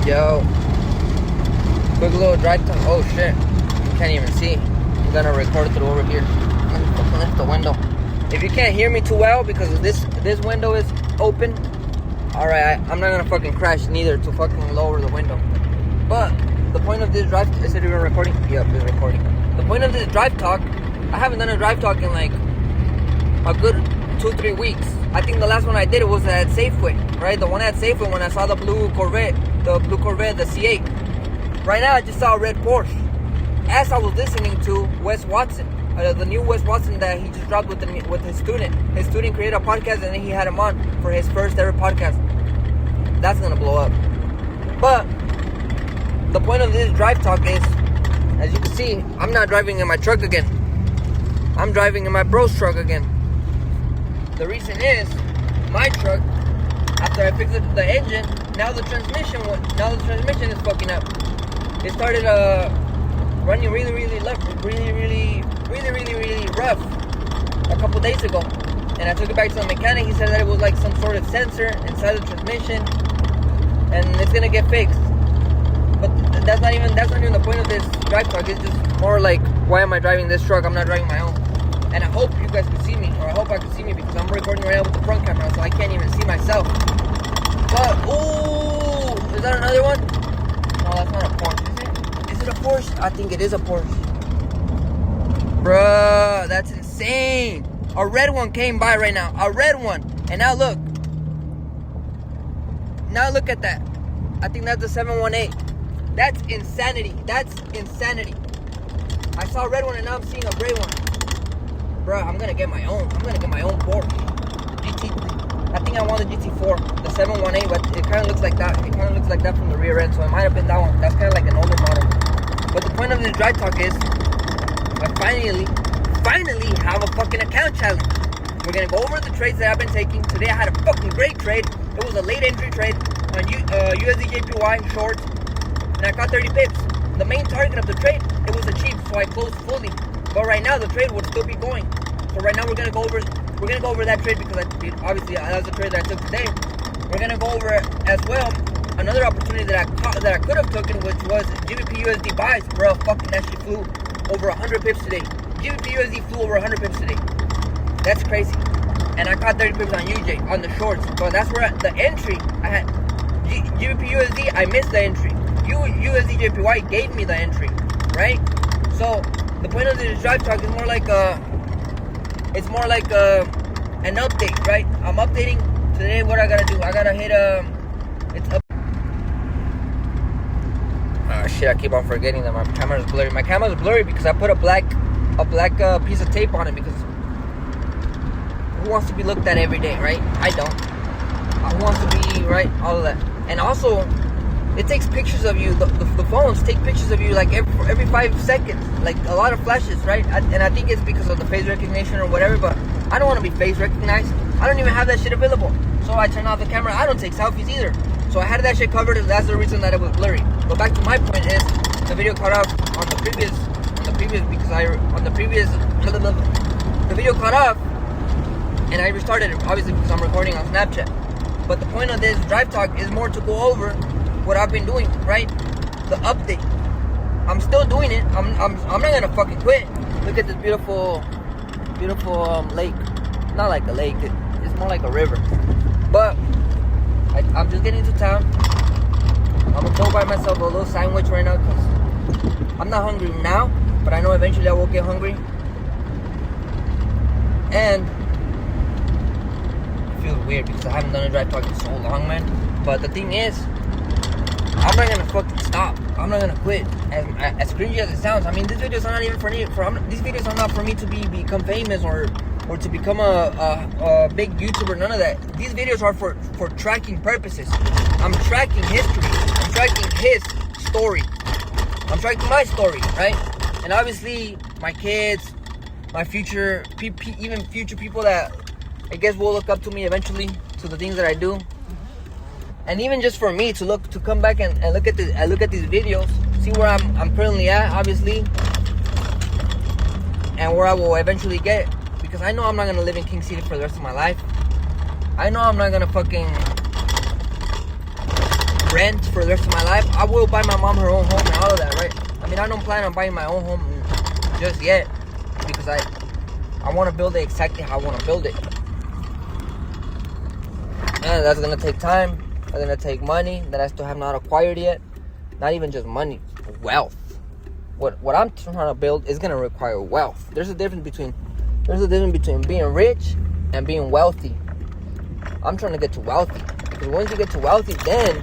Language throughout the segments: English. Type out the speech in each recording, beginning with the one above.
Yo, quick little drive time. Oh shit, you can't even see. I'm gonna record through over here. Let me fucking lift the window. If you can't hear me too well because this window is open, alright, I'm not gonna fucking crash neither to fucking lower the window. But the point of this drive, is it even recording? Yep, it's recording. The point of this drive talk, I haven't done a drive talk in like a good 2-3 weeks. I think the last one I did it was at Safeway, right? The one at Safeway when I saw the blue Corvette, the C8. Right now I just saw a red Porsche. As I was listening to Wes Watson, the new Wes Watson that he just dropped with his student. His student created a podcast and then he had him on for his first ever podcast. That's gonna blow up. But the point of this drive talk is, as you can see, I'm not driving in my truck again. I'm driving in my bro's truck again. The reason is, my truck, after I fixed the engine, now the transmission is fucking up. It started running really rough a couple days ago, and I took it back to the mechanic. He said that it was like some sort of sensor inside the transmission, and it's gonna get fixed. But that's not even the point of this drive talk. It's just more like, why am I driving this truck? I'm not driving my own. And I hope you guys can see me, or I hope I can see me, because I'm recording right now with the front camera, so I can't even see myself. But, ooh, is that another one? No, that's not a Porsche. Is it a Porsche? I think it is a Porsche. Bruh, that's insane. A red one came by right now. A red one. And now look. Now look at that. I think that's the 718. That's insanity. That's insanity. I saw a red one and now I'm seeing a gray one. Bro, I'm gonna get my own. I'm gonna get my own Porsche. I think I want the GT4, the 718, but it kind of looks like that. It kind of looks like that from the rear end, so it might have been that one. That's kind of like an older model. But the point of this drive talk is, I finally have a fucking account challenge. We're gonna go over the trades that I've been taking. Today I had a fucking great trade. It was a late entry trade on USD short, and I got 30 pips. The main target of the trade, it was achieved, so I closed fully. But right now the trade would still be going. So right now we're gonna go over that trade, because obviously that was the trade that I took today. We're gonna go over as well another opportunity that I could have taken, which was GBP USD buys. Bro, fucking that shit flew over 100 pips today. GBP USD flew over 100 pips today. That's crazy. And I caught 30 pips on UJ on the shorts. But that's where the entry I had GBP USD. I missed the entry. USD JPY gave me the entry, right? So the point of this drive talk is more like an update, right? I'm updating today. What I gotta do? I gotta hit it's up. Oh shit! I keep on forgetting that my camera's blurry. My camera's blurry because I put a black piece of tape on it, because who wants to be looked at every day, right? I don't. Who wants to be, right? All of that. And also, it takes pictures of you. The phones take pictures of you like every 5 seconds, like a lot of flashes, right? And I think it's because of the face recognition or whatever. But I don't want to be face recognized. I don't even have that shit available. So I turn off the camera. I don't take selfies either. So I had that shit covered, and that's the reason that it was blurry. But back to my point is, the video cut off on the previous the video cut off, and I restarted it, obviously because I'm recording on Snapchat. But the point of this drive talk is more to go over what I've been doing, right? The update. I'm still doing it. I'm not gonna fucking quit. Look at this beautiful lake. Not like a lake. It's more like a river. But I'm just getting to town. I'm gonna go buy myself a little sandwich right now, because I'm not hungry now, but I know eventually I will get hungry. And it feels weird because I haven't done a drive talk in so long, man. But the thing is, I'm not gonna fucking stop. I'm not gonna quit. As cringy as it sounds, I mean, these videos are not even for me. These videos are not for me to become famous or to become a big YouTuber. None of that. These videos are for tracking purposes. I'm tracking history. I'm tracking his story. I'm tracking my story, right? And obviously, my kids, my future, even future people that I guess will look up to me eventually, to the things that I do. And even just for me to come back and look at these videos, see where I'm currently at, obviously, and where I will eventually get, because I know I'm not gonna live in King City for the rest of my life. I know I'm not gonna fucking rent for the rest of my life, I will buy my mom her own home and all of that, right? I mean, I don't plan on buying my own home just yet because I want to build it exactly how I want to build it. And that's going to take time. That's going to take money that I still have not acquired yet. Not even just money, wealth. What I'm trying to build is going to require wealth. There's a difference between being rich and being wealthy. I'm trying to get to wealthy. Because once you get to wealthy, then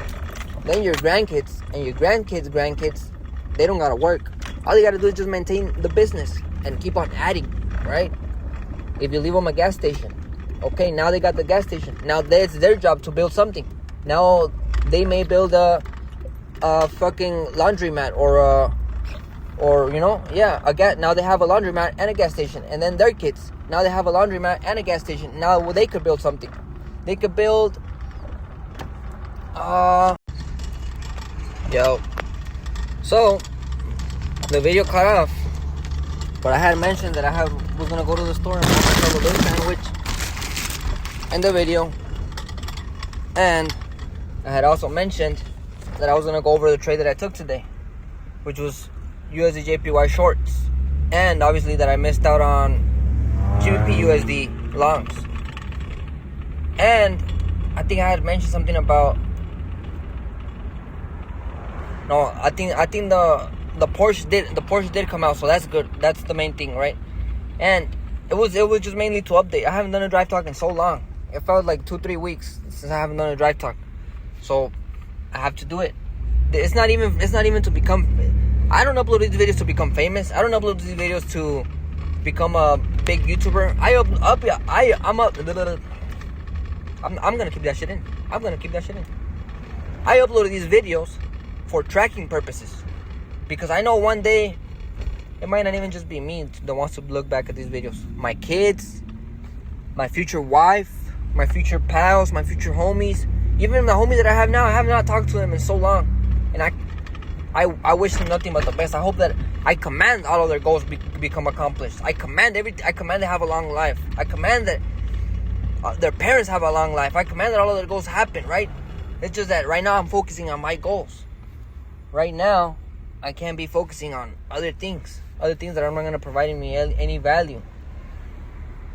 your grandkids and your grandkids, they don't got to work. All you got to do is just maintain the business and keep on adding, right? If you leave them a gas station, okay, now they got the gas station. Now it's their job to build something. Now they may build a fucking laundromat or now they have a laundromat and a gas station. And then their kids, now they have a laundromat and a gas station. Now they could build something. They could build so the video cut off, but I had mentioned that was gonna go to the store and have myself a little sandwich in the video, and I had also mentioned that I was gonna go over the trade that I took today, which was USD/JPY shorts, and obviously that I missed out on GBP USD longs, and I think I had mentioned something about. No, I think the Porsche did come out, so that's good. That's the main thing, right? And it was just mainly to update. I haven't done a drive talk in so long. It felt like 2-3 weeks since I haven't done a drive talk, so I have to do it. It's not even to become. I don't upload these videos to become famous. I don't upload these videos to become a big YouTuber. I'm gonna keep that shit in. I uploaded these videos for tracking purposes, because I know one day it might not even just be me that wants to look back at these videos. My kids, my future wife, my future pals, my future homies, even the homies that I have now, I have not talked to them in so long, and I wish them nothing but the best. I hope that I command all of their goals become accomplished. I command they have a long life. I command that their parents have a long life. I command that all of their goals happen, right? It's just that right now I'm focusing on my goals. Right now, I can't be focusing on other things that are not going to provide me any value.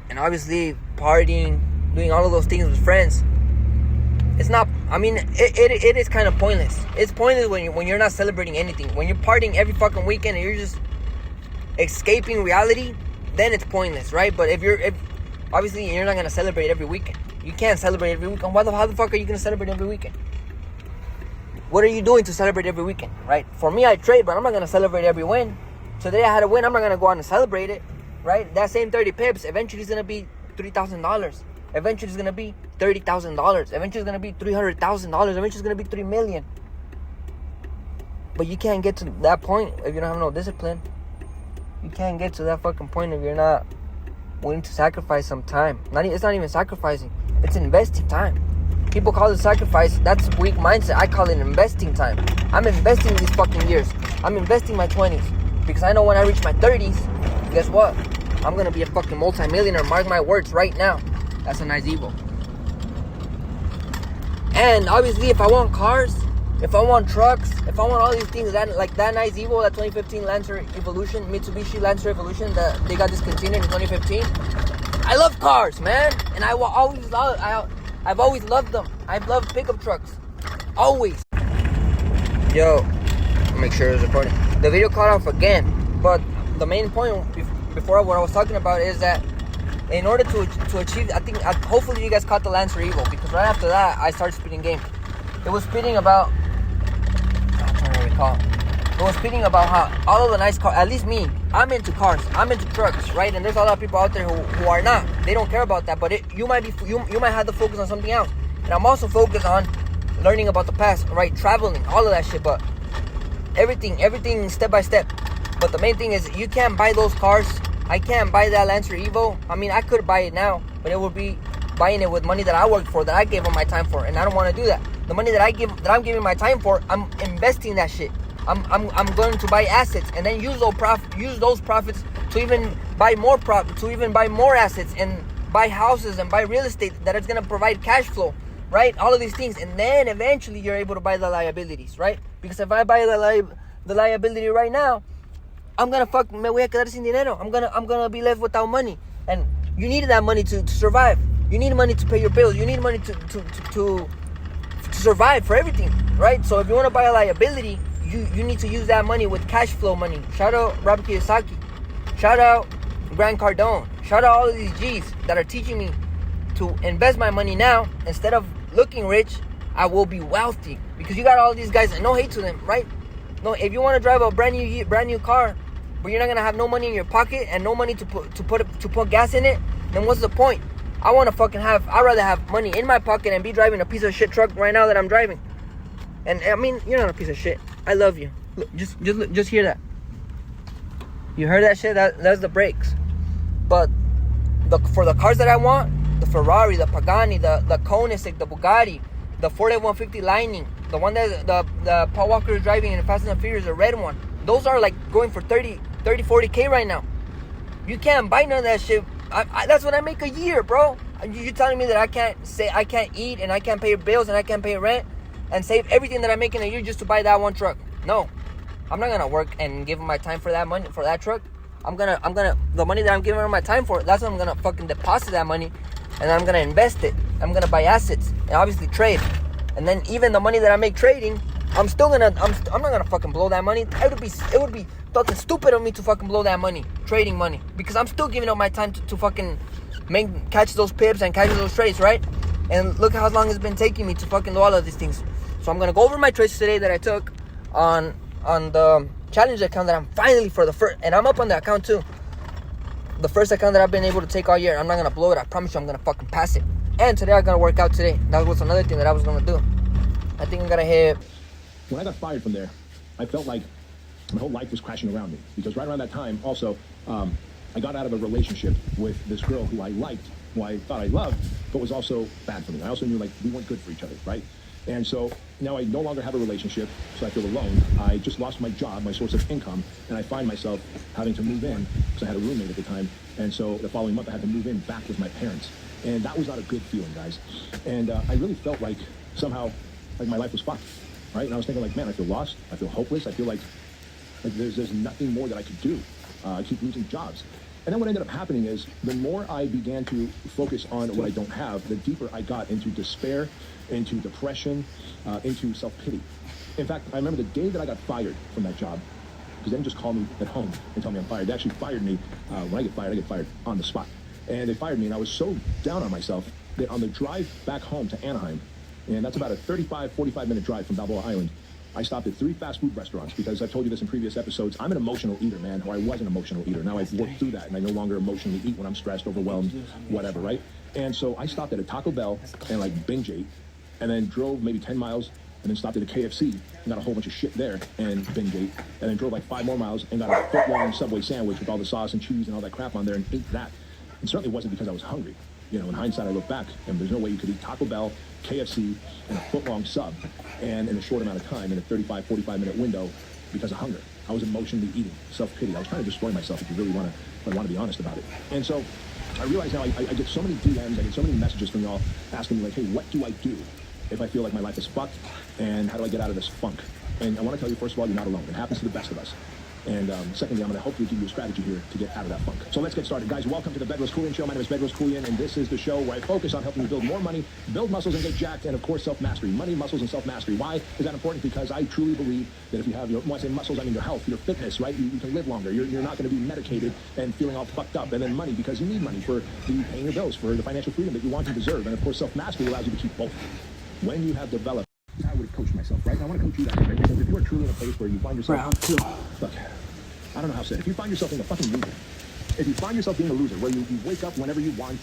And obviously, partying, doing all of those things with friends, it's not, I mean, it is kind of pointless. It's pointless when you're not celebrating anything. When you're partying every fucking weekend and you're just escaping reality, then it's pointless, right? But if obviously you're not going to celebrate every weekend. You can't celebrate every weekend. How the fuck are you going to celebrate every weekend? What are you doing to celebrate every weekend, right? For me, I trade, but I'm not going to celebrate every win. Today I had a win. I'm not going to go on and celebrate it, right? That same 30 pips eventually is going to be $3,000. Eventually it's going to be $30,000. Eventually it's going to be $300,000. Eventually it's going to be $3 million. But you can't get to that point if you don't have no discipline. You can't get to that fucking point if you're not willing to sacrifice some time. It's not even sacrificing. It's investing time. People call it sacrifice. That's weak mindset. I call it investing time. I'm investing these fucking years. I'm investing my 20s. Because I know when I reach my 30s, guess what? I'm going to be a fucking multi-millionaire. Mark my words right now. That's a nice Evo. And obviously, if I want cars, if I want trucks, if I want all these things, that nice Evo, that 2015 Lancer Evolution, Mitsubishi Lancer Evolution that they got discontinued in 2015. I love cars, man. And I've always loved them. I've loved pickup trucks. Always. Yo, make sure it's recording. The video cut off again. But the main point before what I was talking about is that in order to achieve, hopefully you guys caught the Lancer Evo, because right after that, I started speeding game. It was speeding about, I'm trying to recall. It was speeding about how all of the nice cars, at least me, I'm into cars, I'm into trucks, right? And there's a lot of people out there who are not. They don't care about that, but you might have to focus on something else. And I'm also focused on learning about the past, right? Traveling, all of that shit, but everything step by step. But the main thing is you can't buy those cars. I can't buy that Lancer Evo. I mean, I could buy it now, but it would be buying it with money that I worked for, that I gave up my time for, and I don't want to do that. The money that I'm giving my time for, I'm investing that shit. I'm going to buy assets and then use those profits to even buy more assets and buy houses and buy real estate that is going to provide cash flow right? All of these things, and then eventually you're able to buy the liabilities, right? Because if I buy the liability right now, I'm gonna me voy a quedar sin dinero. I'm gonna be left without money, and you need that money to survive. You need money to pay your bills. You need money to survive for everything, right? So if you want to buy a liability, you need to use that money with cash flow money. Shout out Robert Kiyosaki. Shout out Grant Cardone. Shout out all of these G's that are teaching me to invest my money now. Instead of looking rich, I will be wealthy. Because you got all these guys, and no hate to them, right? No, if you want to drive a brand new car, but you're not gonna have no money in your pocket and no money to put gas in it, then what's the point? I'd rather have money in my pocket and be driving a piece of shit truck right now that I'm driving. And I mean, you're not a piece of shit. I love you. Look, just hear that. You heard that shit? That's the brakes. But for the cars that I want, the Ferrari, the Pagani, the Koenigsegg, the Bugatti, the Ford F-150 Lightning, the one that the Paul Walker is driving in Fast and Furious, the red one. Those are like going for 40K right now. You can't buy none of that shit. That's what I make a year, bro. You telling me that I can't eat and I can't pay bills and I can't pay rent and save everything that I make in a year just to buy that one truck? No, I'm not gonna work and give my time for that money for that truck. I'm gonna the money that I'm giving my time for, that's what I'm gonna fucking deposit that money, and I'm gonna invest it. I'm gonna buy assets and obviously trade. And then even the money that I make trading, I'm not gonna fucking blow that money. It would be fucking stupid of me to fucking blow that money, trading money, because I'm still giving up my time to fucking catch those pips and catch those trades, right? And look how long it's been taking me to fucking do all of these things. So I'm gonna go over my trades today that I took on the challenge account that I'm finally for the first, and I'm up on the account too. The first account that I've been able to take all year. I'm not gonna blow it. I promise you, I'm gonna fucking pass it. And today I'm gonna work out today. That was another thing that I was gonna do. I think I'm gonna hit. When I got fired from there, I felt like my whole life was crashing around me, because right around that time also, I got out of a relationship with this girl who I liked, who I thought I loved, but was also bad for me. I also knew like we weren't good for each other, right? And so now I no longer have a relationship, so I feel alone. I just lost my job, my source of income, and I find myself having to move in because I had a roommate at the time. And so the following month I had to move in back with my parents. And that was not a good feeling, guys. And I really felt like somehow like my life was fucked, right? And I was thinking like, man, I feel lost. I feel hopeless. I feel like there's nothing more that I could do. I keep losing jobs. And then what ended up happening is the more I began to focus on what I don't have, the deeper I got into despair, into depression, into self-pity. In fact, I remember the day that I got fired from that job, because they didn't just call me at home and tell me I'm fired. They actually fired me. When I get fired on the spot. And they fired me, and I was so down on myself that on the drive back home to Anaheim, and that's about a 45-minute drive from Balboa Island, I stopped at 3 fast food restaurants, because I've told you this in previous episodes. I'm an emotional eater, man, or I was an emotional eater. Now I've worked through that, and I no longer emotionally eat when I'm stressed, overwhelmed, whatever, right? And so I stopped at a Taco Bell and like binge ate, and then drove maybe 10 miles, and then stopped at a KFC and got a whole bunch of shit there and binge ate, and then drove like 5 more miles and got a foot-long Subway sandwich with all the sauce and cheese and all that crap on there and ate that. It certainly wasn't because I was hungry. You know, in hindsight, I look back, and there's no way you could eat Taco Bell, KFC, and a foot-long sub, and in a short amount of time, in a 45-minute window, because of hunger. I was emotionally eating, self-pity. I was trying to destroy myself, if you really want to be honest about it. And so I realize now I get so many DMs, I get so many messages from y'all asking me like, hey, what do I do if I feel like my life is fucked, and how do I get out of this funk? And I want to tell you, first of all, you're not alone. It happens to the best of us. And secondly, I'm going to hopefully give you a strategy here to get out of that funk. So let's get started. Guys, welcome to the Bedros Keuilian Show. My name is Bedros Keuilian, and this is the show where I focus on helping you build more money, build muscles and get jacked, and of course, self-mastery. Money, muscles, and self-mastery. Why is that important? Because I truly believe that if you have when I say muscles, I mean your health, your fitness, right? You can live longer. You're not going to be medicated and feeling all fucked up. And then money, because you need money for paying your bills, for the financial freedom that you want and deserve. And of course, self-mastery allows you to keep both. When you have developed, I would have coached myself, right? And I want to coach you that way, right? Because if you are truly in a place where you find yourself... Round 2. Look, I don't know how to say it. If you find yourself being a fucking loser, if you find yourself being a loser, where you wake up whenever you want,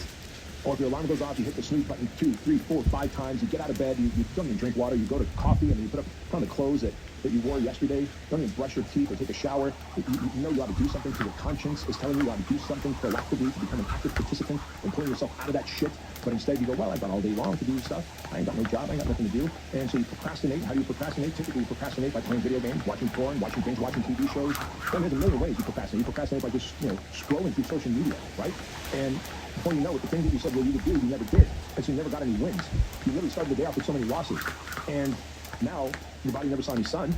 or if your alarm goes off, you hit the snooze button 2, 3, 4, 5 times, you get out of bed, you don't even drink water, you go to coffee, and then you put on the clothes that you wore yesterday, don't even brush your teeth or take a shower, you know you ought to do something, to your conscience is telling you ought to do something proactively to become an active participant in pulling yourself out of that shit, but instead you go, well, I've got all day long to do stuff, I ain't got no job, I ain't got nothing to do, and so you procrastinate. How do you procrastinate? Typically you procrastinate by playing video games, watching porn, watching TV shows. Then there's a million ways you procrastinate. You procrastinate by just, scrolling through social media, right? And Before you know it, the thing that you said well you would do, you never did. And so you never got any wins. You literally started the day off with so many losses. And now your body never saw any sun.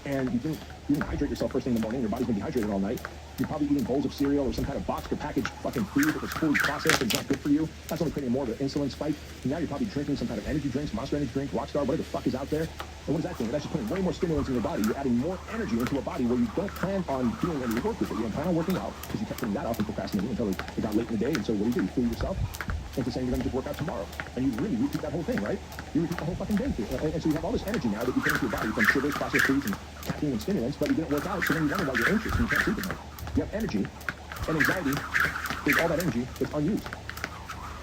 And you didn't hydrate yourself first thing in the morning. Your body's been dehydrated all night. You're probably eating bowls of cereal or some kind of boxed or packaged fucking food that was fully processed and not good for you. That's only creating more of an insulin spike. And now you're probably drinking some kind of energy drinks, Monster Energy drink, Rockstar, whatever the fuck is out there. And what is that doing? That's just putting way more stimulants in your body. You're adding more energy into a body where you don't plan on doing any work with it. You don't plan on working out because you kept putting that off and procrastinating until it got late in the day. And so what do? You fool yourself into saying you're going to just work out tomorrow. And you really repeat that whole thing, right? You repeat the whole fucking day. And so you have all this energy now that you put into your body from sugars, processed foods, and caffeine and stimulants, but you didn't work out, so then you wonder why you're anxious and you can't sleep at night. You have energy, and anxiety is all that energy that's unused.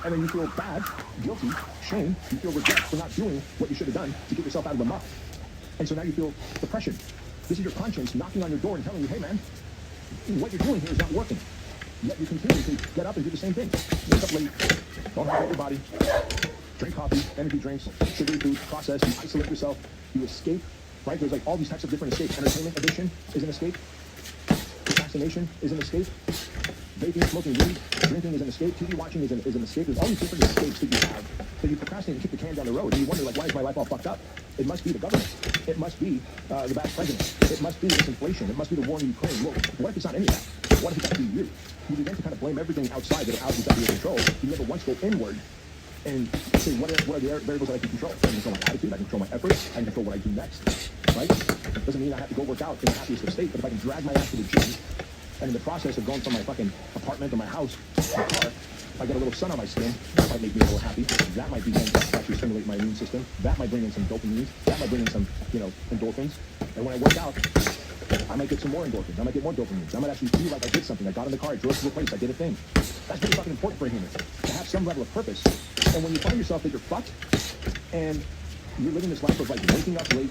And then you feel bad, guilty, shame, you feel regret for not doing what you should have done to get yourself out of the muck. And so now you feel depression. This is your conscience knocking on your door and telling you, hey man, what you're doing here is not working. Yet you continue to get up and do the same thing. Wake up late, don't hydrate your body, drink coffee, energy drinks, sugary food, process, you isolate yourself, you escape, right? There's like all these types of different escapes. Entertainment addiction is an escape. Procrastination is an escape. Vaping, smoking weed, drinking is an escape. TV watching is an escape. There's all these different escapes that you have that you procrastinate and kick the can down the road. And you wonder, like, why is my life all fucked up? It must be the government. It must be the bad president. It must be this inflation. It must be the war in Ukraine. Well, what if it's not any of that? What if it's actually you? You begin to kind of blame everything outside that are outside of your control. You never once go inward and say, what are the variables that I can control? I can control my attitude. I can control my efforts. I can control what I do next. Right? Doesn't mean I have to go work out in the happiest of state, but if I can drag my ass to the gym, and in the process of going from my fucking apartment or my house to my car, if I get a little sun on my skin, that might make me a little happy. That might begin to actually stimulate my immune system. That might bring in some dopamine. That might bring in some, endorphins. And when I work out, I might get some more endorphins. I might get more dopamine. I might actually feel like I did something. I got in the car, I drove to a place, I did a thing. That's really fucking important for a human, to have some level of purpose. And when you find yourself that you're fucked, and you're living this life of like waking up late,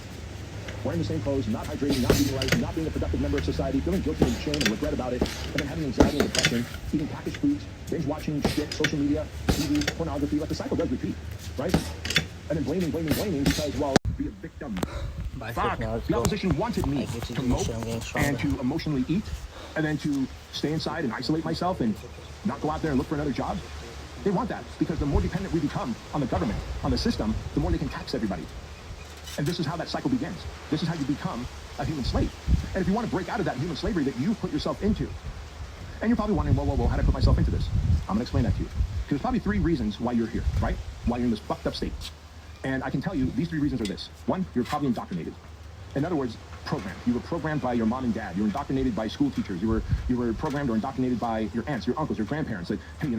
wearing the same clothes, not hydrating, not eating right, not being a productive member of society, feeling guilty and shame and regret about it, and then having anxiety and depression, eating packaged foods, binge watching shit, social media, TV, pornography, like the cycle does repeat, right? And then blaming because, well, be a victim. Fuck, the opposition wanted me to mope and to emotionally eat, and then to stay inside and isolate myself and not go out there and look for another job. They want that because the more dependent we become on the government, on the system, the more they can tax everybody. And this is how that cycle begins. This is how you become a human slave. And if you want to break out of that human slavery that you put yourself into, and you're probably wondering, whoa, how did I put myself into this? I'm going to explain that to you. Because there's probably 3 reasons why you're here, right? Why you're in this fucked up state. And I can tell you, these 3 reasons are this. 1, you're probably indoctrinated. In other words, programmed. You were programmed by your mom and dad. You were indoctrinated by school teachers. You were programmed or indoctrinated by your aunts, your uncles, your grandparents. Like, hey,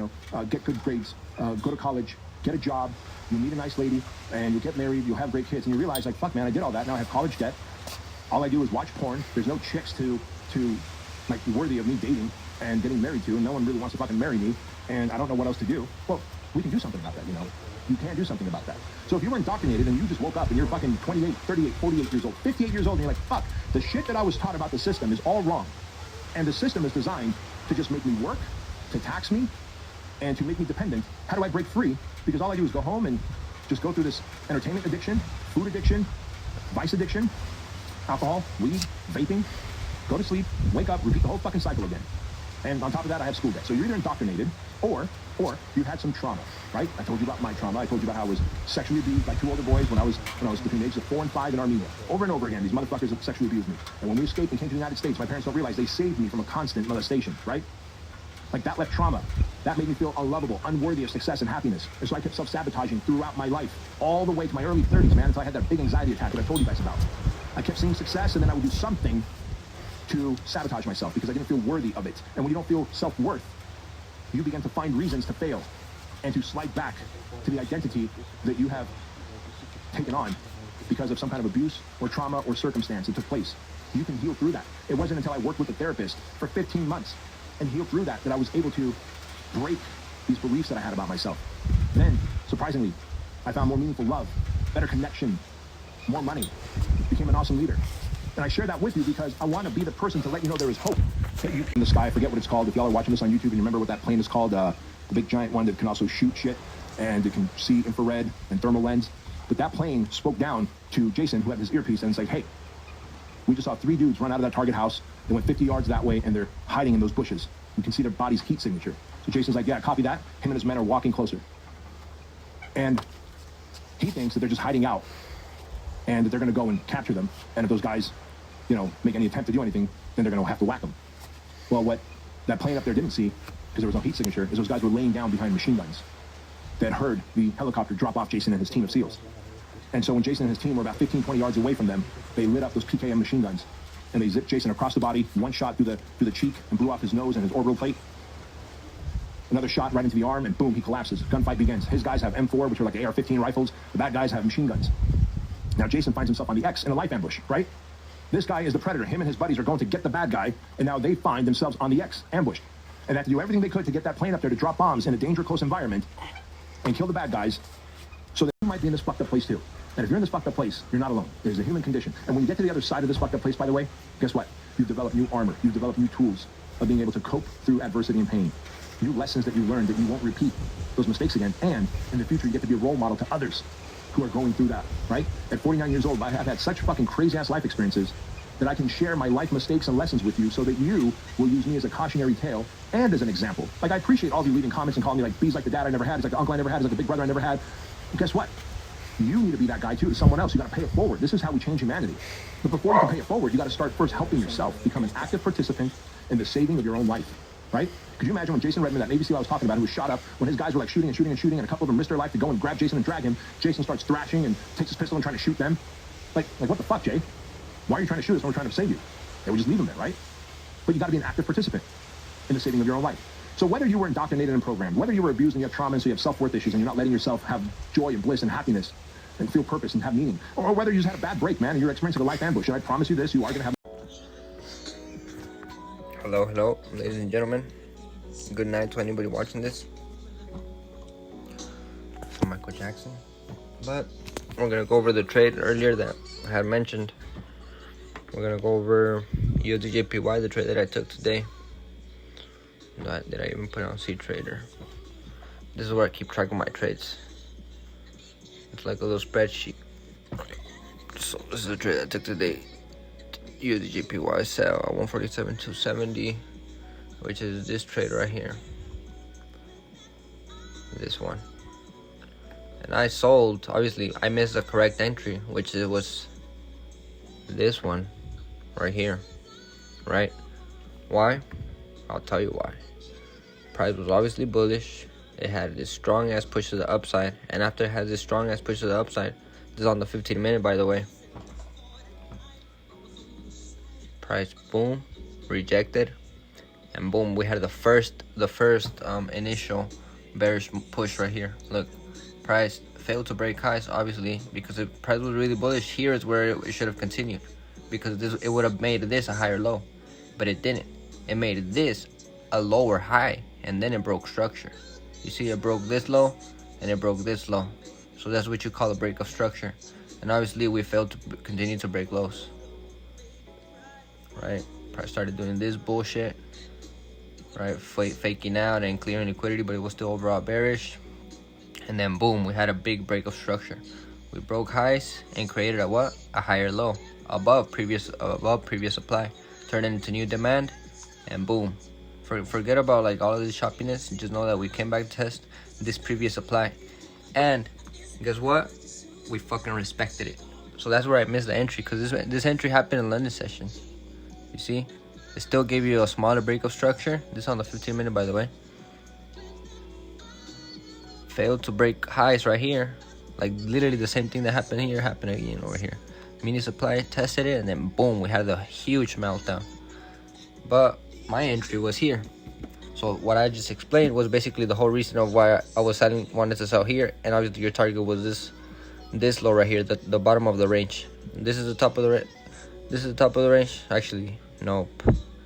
get good grades, go to college, get a job, you meet a nice lady, and you'll get married, you'll have great kids, and you realize, like, fuck, man, I did all that. Now I have college debt. All I do is watch porn. There's no chicks to like, be worthy of me dating and getting married to, and no one really wants to fucking marry me, and I don't know what else to do. Well, we can do something about that, You can do something about that. So if you were indoctrinated and you just woke up and you're fucking 28, 38, 48 years old, 58 years old, and you're like, fuck, the shit that I was taught about the system is all wrong. And the system is designed to just make me work, to tax me, and to make me dependent. How do I break free? Because all I do is go home and just go through this entertainment addiction, food addiction, vice addiction, alcohol, weed, vaping, go to sleep, wake up, repeat the whole fucking cycle again. And on top of that, I have school debt. So you're either indoctrinated or you've had some trauma, right? I told you about my trauma. I told you about how I was sexually abused by 2 older boys when I was between the ages of 4 and 5 in Armenia. Over and over again, these motherfuckers have sexually abused me. And when we escaped and came to the United States, my parents don't realize they saved me from a constant molestation, right? Like, that left trauma. That made me feel unlovable, unworthy of success and happiness. And so I kept self-sabotaging throughout my life, all the way to my early 30s, man, until I had that big anxiety attack that I told you guys about. I kept seeing success, and then I would do something to sabotage myself because I didn't feel worthy of it. And when you don't feel self-worth, you begin to find reasons to fail and to slide back to the identity that you have taken on because of some kind of abuse or trauma or circumstance that took place. You can heal through that. It wasn't until I worked with a therapist for 15 months and healed through that I was able to break these beliefs that I had about myself. Then, surprisingly, I found more meaningful love, better connection, more money, became an awesome leader. And I share that with you because I want to be the person to let you know there is hope. In the sky, I forget what it's called. If y'all are watching this on YouTube and you remember what that plane is called, the big giant one that can also shoot shit and it can see infrared and thermal lens. But that plane spoke down to Jason, who had his earpiece, and it's like, hey, we just saw 3 dudes run out of that target house. They went 50 yards that way and they're hiding in those bushes. You can see their body's heat signature. So Jason's like, yeah, copy that. Him and his men are walking closer. And he thinks that they're just hiding out and that they're going to go and capture them. And if those guys, you know, make any attempt to do anything, then they're going to have to whack them. Well, what that plane up there didn't see, because there was no heat signature, is those guys were laying down behind machine guns that heard the helicopter drop off Jason and his team of SEALs. And so when Jason and his team were about 15, 20 yards away from them, they lit up those PKM machine guns and they zipped Jason across the body, one shot through the cheek and blew off his nose and his orbital plate. Another shot right into the arm, and boom, he collapses. Gunfight begins. His guys have M4, which are like AR-15 rifles. The bad guys have machine guns. Now Jason finds himself on the X in a life ambush, right? This guy is the predator. Him and his buddies are going to get the bad guy, and now they find themselves on the X, ambushed. And they have to do everything they could to get that plane up there to drop bombs in a danger close environment and kill the bad guys, so that you might be in this fucked up place too. And if you're in this fucked up place, you're not alone. There's a human condition. And when you get to the other side of this fucked up place, by the way, guess what? You've developed new armor. You've developed new tools of being able to cope through adversity and pain. New lessons that you learned that you won't repeat those mistakes again. And in the future, you get to be a role model to others who are going through that, right? At 49 years old, I have had such fucking crazy-ass life experiences that I can share my life mistakes and lessons with you so that you will use me as a cautionary tale and as an example. Like, I appreciate all of you leaving comments and calling me like, B's like the dad I never had, he's like the uncle I never had, he's like the big brother I never had. But guess what? You need to be that guy too to someone else. You got to pay it forward. This is how we change humanity. But before you can pay it forward, you got to start first helping yourself become an active participant in the saving of your own life, right? Could you imagine when Jason Redmond, that Navy SEAL I was talking about, who was shot up, when his guys were like shooting and shooting and shooting, and a couple of them risked their life to go and grab Jason and drag him, Jason starts thrashing and takes his pistol and trying to shoot them. Like what the fuck, Jay? Why are you trying to shoot us when we're trying to save you? They would just leave him there, right? But you got to be an active participant in the saving of your own life. So whether you were indoctrinated and programmed, whether you were abused and you have trauma and so you have self-worth issues and you're not letting yourself have joy and bliss and happiness and feel purpose and have meaning, or whether you just had a bad break, man, and you're experiencing a life ambush, and I promise you this, you are going to have... Hello, ladies and gentlemen. Good night to anybody watching this. From Michael Jackson. But we're going to go over the trade earlier that I had mentioned. We're going to go over USDJPY, the trade that I took today. Did I even put it on CTrader? This is where I keep track of my trades. It's like a little spreadsheet. So this is the trade I took today. USDJPY sell at 147.270, which is this trade right here. This one. And I sold, obviously I missed the correct entry, which it was this one right here, right? Why? I'll tell you why. Price was obviously bullish. It had this strong ass push to the upside, and after it had this strong ass push to the upside, this is on the 15-minute, by the way. Price boom, rejected, and boom, we had the first initial bearish push right here. Look, price failed to break highs, obviously, because the price was really bullish. Here is where it should have continued, because it would have made this a higher low, but it didn't. It made this a lower high, and then it broke structure. You see, it broke this low and it broke this low, so that's what you call a break of structure. And obviously we failed to continue to break lows, right? Price started doing this bullshit, right? Faking out and clearing liquidity, but it was still overall bearish. And then boom, we had a big break of structure. We broke highs and created a what? A higher low above previous supply, turned into new demand, and boom. Forget about like all of this choppiness, and just know that we came back to test this previous supply, and guess what? We fucking respected it. So that's where I missed the entry, because this entry happened in London session. You see, it still gave you a smaller break of structure. This on the 15-minute, by the way. Failed to break highs right here. Like literally the same thing that happened here happened again over here. Mini supply tested it, and then boom, we had a huge meltdown. But my entry was here. So what I just explained was basically the whole reason of why I was wanted to sell here. And obviously your target was this low right here, the bottom of the range. This is the top of the range. Actually, nope.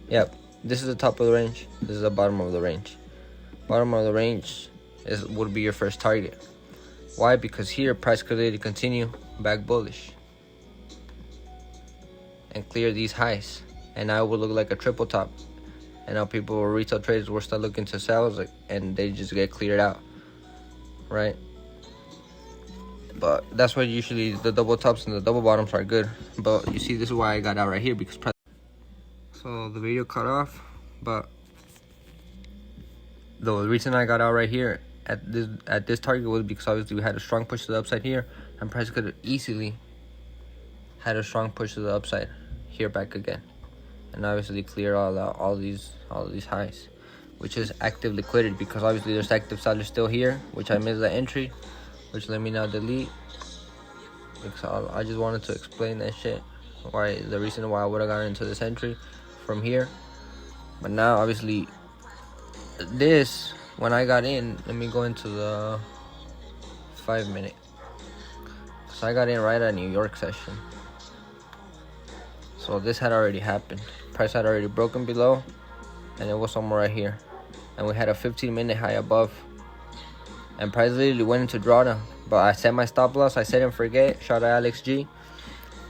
Yep, this is the top of the range. This is the bottom of the range. Bottom of the range would be your first target. Why? Because here price could really continue back bullish and clear these highs, and now it would look like a triple top. And now retail traders will start looking to sell, and they just get cleared out, right? But that's why usually the double tops and the double bottoms are good. But you see, this is why I got out right here, because so the video cut off, but The reason I got out right here at this target was because obviously we had a strong push to the upside here, and price could have easily had a strong push to the upside here back again, and obviously clear all these highs, which is active liquidity, because obviously there's active sellers still here, which I missed the entry, which let me now delete, because I just wanted to explain that shit, why the reason why I would have gotten into this entry from here. But now obviously this, when I got in, let me go into the 5 minute, so I got in right at New York session. So this had already happened. Price had already broken below, and it was somewhere right here. And we had a 15-minute high above. And price literally went into drawdown. But I set my stop loss. I set and forget. Shout out Alex G.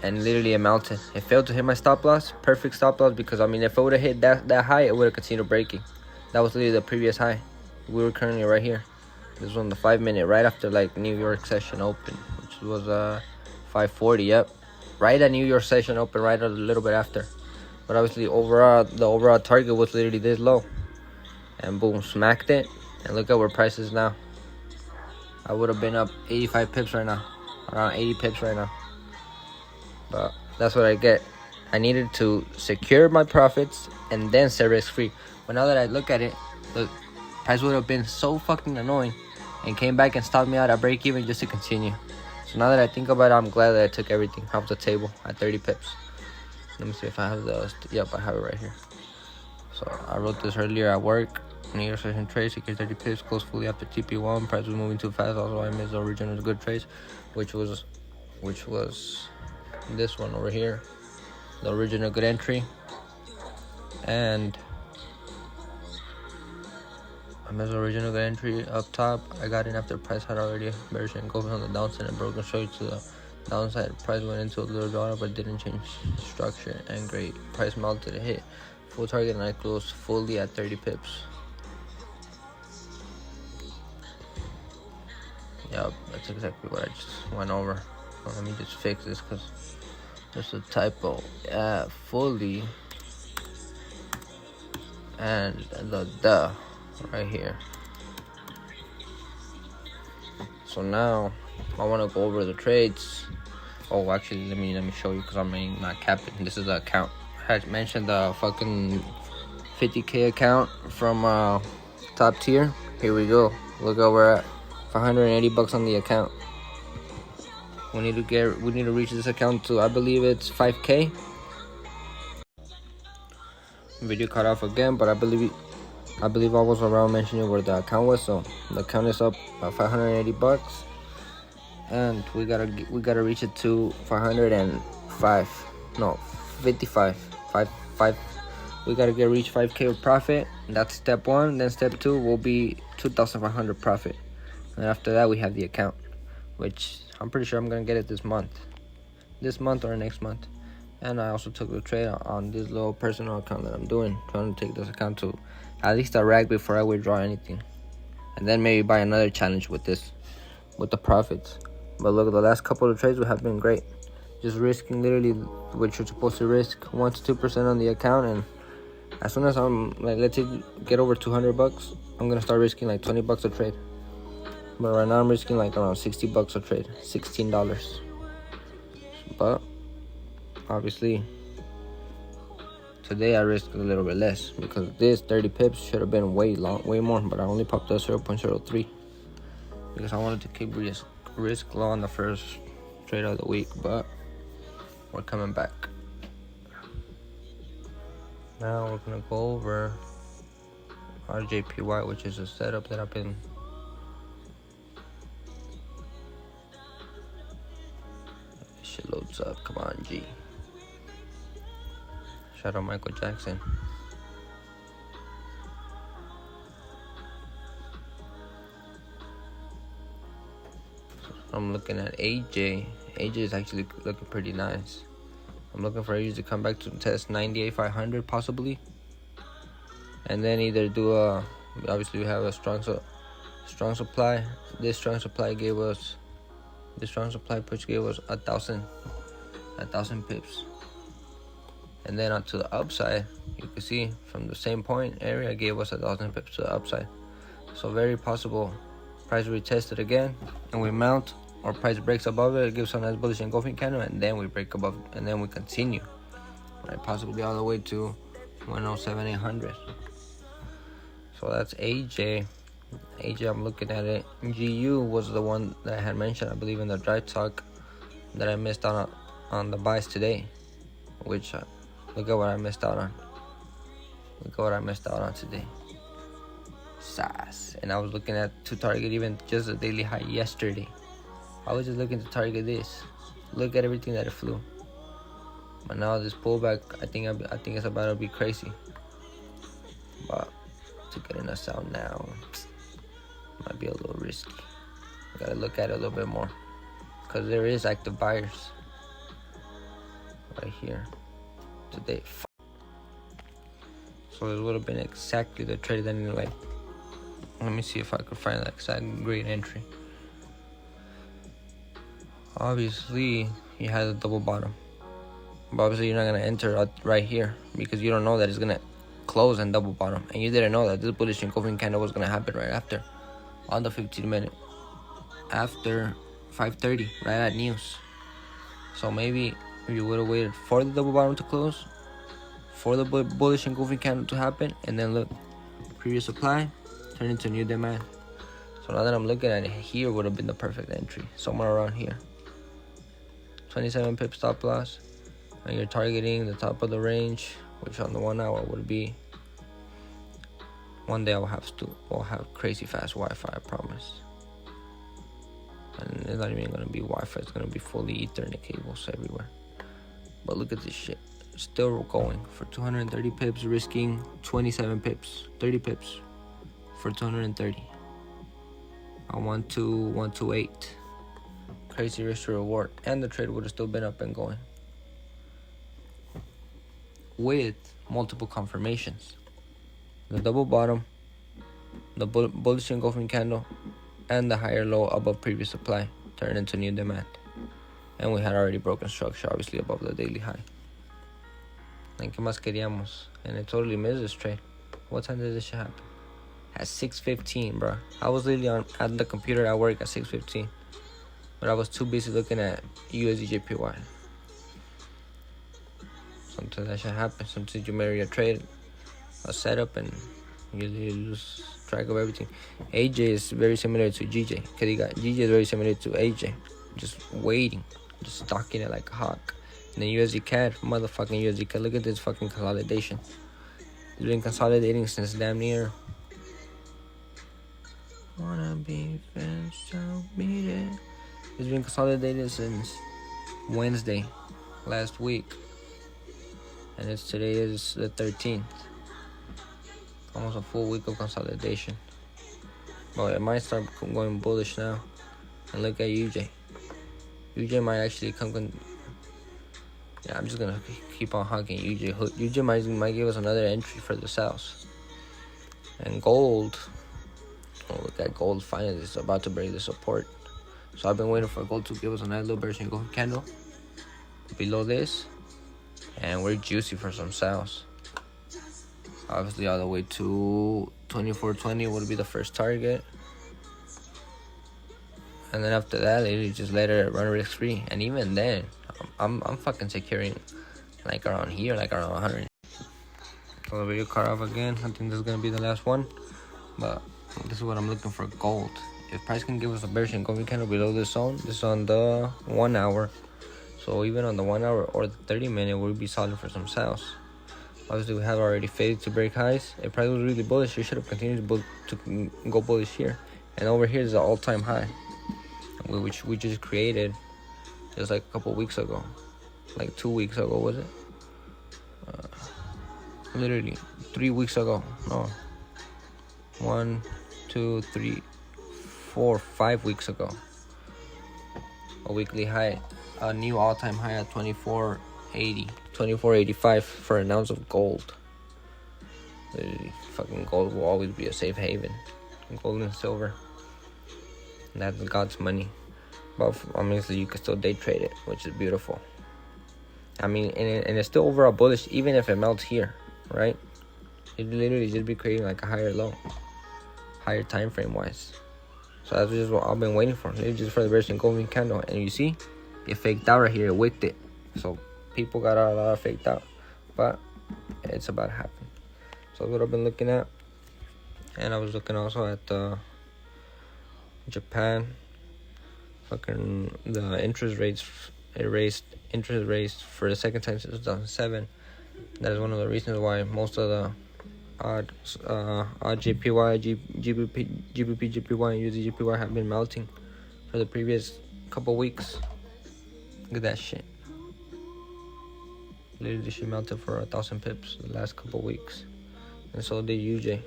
And literally it melted. It failed to hit my stop loss. Perfect stop loss, because I mean, if it would have hit that high, it would have continued breaking. That was literally the previous high. We were currently right here. This was on the 5 minute, right after like New York session open, which was 5:40. Yep. Right at New York session open, right a little bit after. But obviously the overall target was literally this low, and boom, smacked it. And look at where price is now. I would have been up 85 pips right now, around 80 pips right now. But that's what I get. I needed to secure my profits and then set risk free. But now that I look at it, look, price would have been so fucking annoying and came back and stopped me out at break even just to continue. So now that I think about it, I'm glad that I took everything off the table at 30 pips. Let me see if I have the... Yep, I have it right here. So I wrote this earlier at work. New York session trade, secure 30 pips, close fully after TP1. Price was moving too fast. Also, I missed the original good trades, which was this one over here, the original good entry. And I missed the original good entry up top. I got in after price had already bearish engulfed on the downside and broken straight to the downside. Price went into a little drawdown but didn't change structure, and great. Price melted, it hit full target, and I closed fully at 30 pips. Yep, that's exactly what I just went over. Well, let me just fix this because there's a typo. Fully, and the right here. So now I want to go over the trades. Oh, actually, let me show you, because I'm not capping. This is the account. I had mentioned the fucking 50K account from top tier. Here we go. Look where we're at. $580 on the account. We need to reach this account to, I believe it's 5K. Video cut off again, but I believe I was around mentioning where the account was. So the account is up $580, and we gotta reach it to 55. We gotta reach 5K of profit. That's step one. Then step two will be 2,500 profit. And after that, we have the account, which I'm pretty sure I'm gonna get it this month or next month. And I also took the trade on this little personal account that I'm doing, trying to take this account to at least a rag before I withdraw anything, and then maybe buy another challenge with the profits. But look, the last couple of trades have been great. Just risking literally what you're supposed to risk, 1 to 2% on the account, and as soon as I'm like, let's say get over $200, I'm gonna start risking like $20 a trade. But right now I'm risking like around $60 a trade, $16. But obviously today I risked a little bit less, because this 30 pips should have been way more, but I only popped a 0.03 because I wanted to keep risk low on the first trade of the week. But we're coming back. Now we're gonna go over RJPY, which is a setup that I've been shit loads up. Come on, G. Shout out Michael Jackson. So I'm looking at AJ. AJ is actually looking pretty nice. I'm looking for AJ to come back to test 98,500 possibly, and then either do a. Obviously, we have a strong supply. This strong supply push gave us 1,000 pips. And then onto the upside, you can see from the same point area gave us 1,000 pips to the upside. So very possible price retest it again and we mount, or price breaks above it, gives a nice bullish engulfing candle, and then we break above, and then we continue, right? Possibly all the way to 107,800. So that's AJ. I'm looking at it. GU was the one that I had mentioned, I believe, in the dry talk, that I missed out on the buys today. Which look at what I missed out on. Today. SAS. And I was looking at to target even just a daily high yesterday. I was just looking to target this. Look at everything that it flew. But now this pullback, I think it's about to be crazy. But to getting us out now might be a little risky. I gotta look at it a little bit more, because there is active buyers right here today. So it would have been exactly the trade that I need. Like, let me see if I could find that exact great entry. Obviously, he has a double bottom, but obviously you're not gonna enter right here because you don't know that it's gonna close and double bottom, and you didn't know that this bullish engulfing candle was gonna happen right after, on the 15-minute, after 5:30, right at news. So maybe if you would have waited for the double bottom to close, for the bullish engulfing candle to happen, and then look, previous supply turned into new demand. So now that I'm looking at it, here would have been the perfect entry, somewhere around here. 27 pip stop loss, and you're targeting the top of the range, which on the 1 hour would be. One day we'll have crazy fast Wi-Fi, I promise. And it's not even gonna be Wi-Fi; it's gonna be fully Ethernet cables everywhere. But look at this shit, it's still going for 230 pips, risking 27 pips, 30 pips for 230 on 128. Crazy risk to reward, and the trade would have still been up and going with multiple confirmations: the double bottom, the bullish engulfing candle, and the higher low above previous supply turned into new demand. And we had already broken structure, obviously, above the daily high. And ¿qué más queríamos? And it totally missed this trade. What time did this shit happen? At 6:15, bro. I was literally at the computer at work at 6:15. But I was too busy looking at USDJPY. Sometimes that shit happens. Sometimes you marry a trade, a setup, and you lose track of everything. AJ is very similar to GJ. GJ is very similar to AJ. Just waiting. Just stalking it like a hawk. And then USD CAD, motherfucking USD CAD. Look at this fucking consolidation. It's been consolidating since damn near. Wanna be friends, so beat it. It's been consolidated since Wednesday last week, and today is the 13th. Almost a full week of consolidation. But it might start going bullish now. And look at UJ. UJ might actually come. Yeah, I'm just gonna keep on hugging UJ. UJ might give us another entry for the south. And gold. Oh, look at gold. Finally, it's about to break the support. So I've been waiting for gold to give us a nice little bearish engulfing candle below this, and we're juicy for some sales. Obviously, all the way to 2420 would be the first target, and then after that, they just let it run risk free. And even then, I'm fucking securing like around here, like around 100. So the video cut off again. I think this is gonna be the last one, but this is what I'm looking for: gold. If price can give us a bearish engulfing candle below this zone, this is on the 1 hour. So even on the 1 hour or the 30-minute, we'll be solid for some sales. Obviously, we have already faded to break highs. If price was really bullish, we should have continued to go bullish here. And over here is the all-time high, which we just created just like a couple weeks ago. Like 2 weeks ago, was it? Literally 3 weeks ago. No. 1, 2, 3, 4, 5 weeks ago. A weekly high, a new all-time high at 24.80, 24.85 for an ounce of gold. Literally, fucking gold will always be a safe haven. Gold and silver, that's God's money. But obviously, you can still day trade it, which is beautiful. I mean, and it's still overall bullish, even if it melts here, right? It literally just be creating like a higher low. higher time frame wise. So that's just what I've been waiting for. Maybe just for the bearish engulfing candle. And you see, it faked out right here. It wicked it. So people got a lot of faked out. But it's about to happen. So that's what I've been looking at. And I was looking also at Japan. Fucking the interest rates. It raised interest rates for the second time since 2007. That is one of the reasons why most of the odd JPY, GBP, JPY, and USD JPY have been melting for the previous couple weeks. Look at that shit. Literally, she melted for 1,000 pips the last couple weeks, and so did UJ.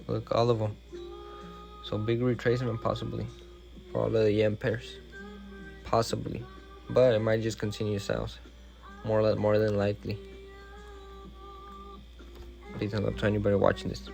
Look, all of them. So big retracement possibly for all of the yen pairs, possibly, but it might just continue south, more than likely. Please don't go to anybody watching this.